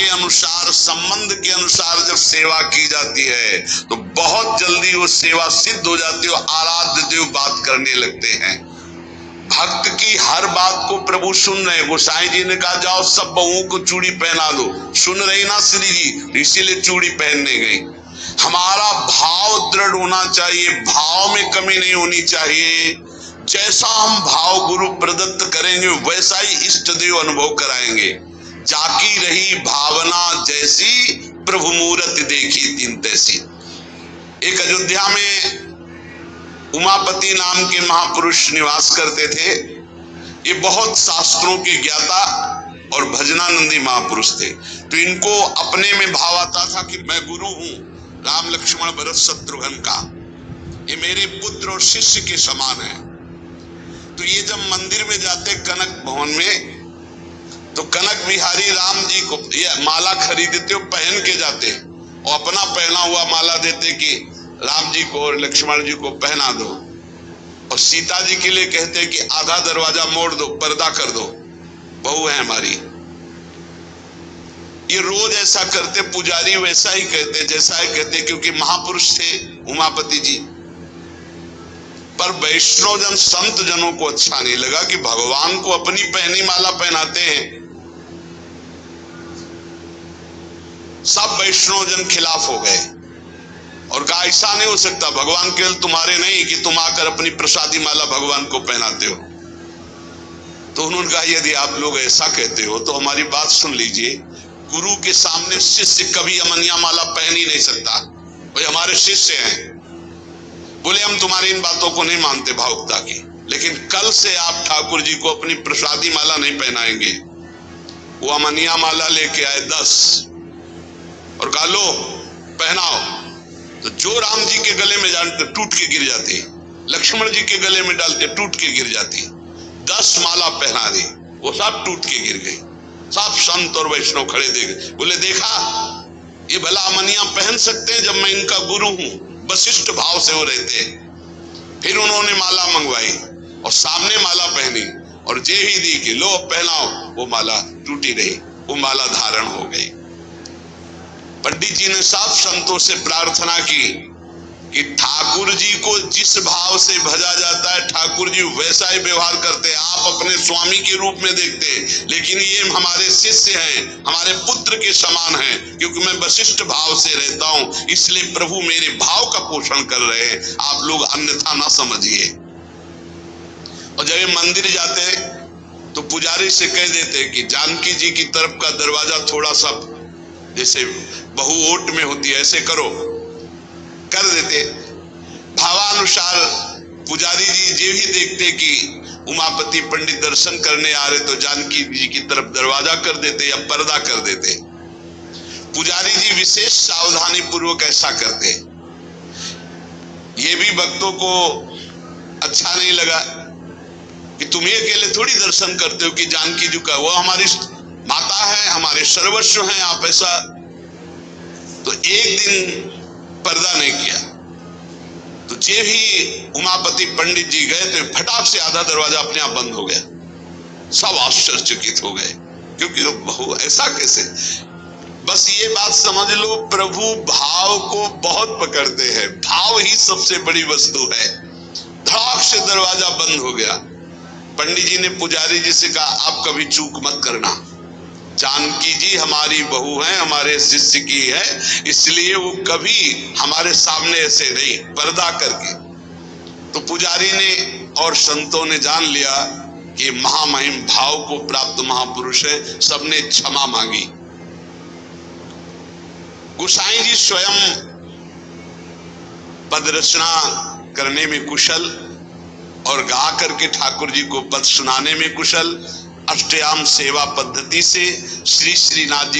के अनुसार, संबंध के अनुसार जब सेवा की जाती है तो बहुत जल्दी वो सेवा सिद्ध हो जाती है, आराध्य देव बात करने लगते हैं। भक्त की हर बात को प्रभु सुन रहे। गोसाई जी ने कहा जाओ सब बहुओं को चूड़ी पहना दो, सुन रही ना श्री जी, इसीलिए चूड़ी पहनने गई। हमारा भाव दृढ़ होना चाहिए, भाव में कमी नहीं होनी चाहिए। जैसा हम भाव गुरु प्रदत्त करेंगे वैसा ही इष्ट देव अनुभव कराएंगे। जाकी रही भावना जैसी, प्रभु मूरत देखी तीन तैसी। एक अयोध्या में उमापति नाम के महापुरुष निवास करते थे। ये बहुत शास्त्रों के ज्ञाता और भजनानंदी महापुरुष थे। तो इनको अपने में भाव आता था कि मैं गुरु हूं, राम लक्ष्मण भरत शत्रुघ्न का, ये मेरे पुत्र और शिष्य के समान है। तो ये जब मंदिर में जाते कनक भवन में, तो कनक बिहारी राम जी को ये माला खरीदते, पहन के जाते और अपना पहना हुआ माला देते कि राम जी को और लक्ष्मण जी को पहना दो, और सीता जी के लिए कहते कि आधा दरवाजा मोड़ दो, पर्दा कर दो, बहू है हमारी। ये रोज ऐसा करते। पुजारी वैसा ही कहते, जैसा ही कहते, क्योंकि महापुरुष थे उमापति जी। पर वैष्णव जन संत जनों को अच्छा नहीं लगा कि भगवान को अपनी पहनी माला पहनाते हैं। सब वैष्णव जन खिलाफ हो गए और कहा ऐसा नहीं हो सकता, भगवान केवल तुम्हारे नहीं कि तुम आकर अपनी प्रसादी माला भगवान को पहनाते हो। तो उन्होंने कहा यदि आप लोग ऐसा कहते हो तो हमारी बात सुन लीजिए। गुरु के सामने शिष्य कभी अमनिया माला पहन ही नहीं सकता, भाई हमारे शिष्य हैं। बोले हम तुम्हारी इन बातों को नहीं मानते भावुकता की, लेकिन कल से आप ठाकुर जी को अपनी प्रसादी माला नहीं पहनाएंगे। वो अमनिया माला लेके आए 10 और कहा लो पहनाओ। तो जो राम जी के गले में डालते टूट के गिर जाती, लक्ष्मण जी के गले में डालते टूट के गिर जाती। 10 माला पहना दी, वो सब टूट के गिर गई। सब संत और वैष्णव खड़े देखे, बोले देखा ये भला अमनिया पहन सकते हैं जब मैं इनका गुरु हूं। वशिष्ठ भाव से वो रहते। फिर उन्होंने माला मंगवाई और सामने माला पहनी और जे ही दी कि लो पहनाओ, वो माला टूटी रही, वो माला धारण हो गई। पंडित जी ने साफ संतों से प्रार्थना की कि ठाकुर जी को जिस भाव से भजा जाता है ठाकुर जी वैसा ही व्यवहार करते। आप अपने स्वामी के रूप में देखते, लेकिन ये हमारे शिष्य हैं, हमारे पुत्र के समान हैं, क्योंकि मैं वशिष्ठ भाव से रहता हूं, इसलिए प्रभु मेरे भाव का पोषण कर रहे हैं, आप लोग अन्यथा ना समझिए। और जब ये मंदिर जाते तो पुजारी से कह देते कि जानकी जी की तरफ का दरवाजा थोड़ा सा जैसे बहु ओट में होती है ऐसे करो, कर देते। भावानुसार पुजारी जी जे भी देखते कि उमापति पंडित दर्शन करने आ रहे तो जानकी जी की तरफ दरवाजा कर देते या पर्दा कर देते। पुजारी जी विशेष सावधानी पूर्वक ऐसा करते। ये भी भक्तों को अच्छा नहीं लगा कि तुम ही अकेले थोड़ी दर्शन करते हो कि जानकी जी का, वो हमारी माता है, हमारे सर्वस्व हैं, आप ऐसा। तो एक दिन पर्दा नहीं किया। तो जे ही उमापति पंडित जी गए तो फटाक से आधा दरवाजा अपने आप बंद हो गया। सब आश्चर्यचकित हो गए, क्योंकि बहु ऐसा कैसे। बस ये बात समझ लो, प्रभु भाव को बहुत पकड़ते हैं, भाव ही सबसे बड़ी वस्तु है। धड़ाक से दरवाजा बंद हो गया। पंडित जी ने पुजारी जी से कहा आप कभी चूक मत करना, जानकी जी हमारी बहू है, हमारे शिष्य की है, इसलिए वो कभी हमारे सामने ऐसे नहीं, पर्दा करके। तो पुजारी ने और संतों ने जान लिया कि महामहिम भाव को प्राप्त महापुरुष है, सबने क्षमा मांगी। गोसाई जी स्वयं पद रचना करने में कुशल और गा करके ठाकुर जी को पद सुनाने में कुशल। अष्टयाम सेवा पद्धति से श्री श्रीनाथ जी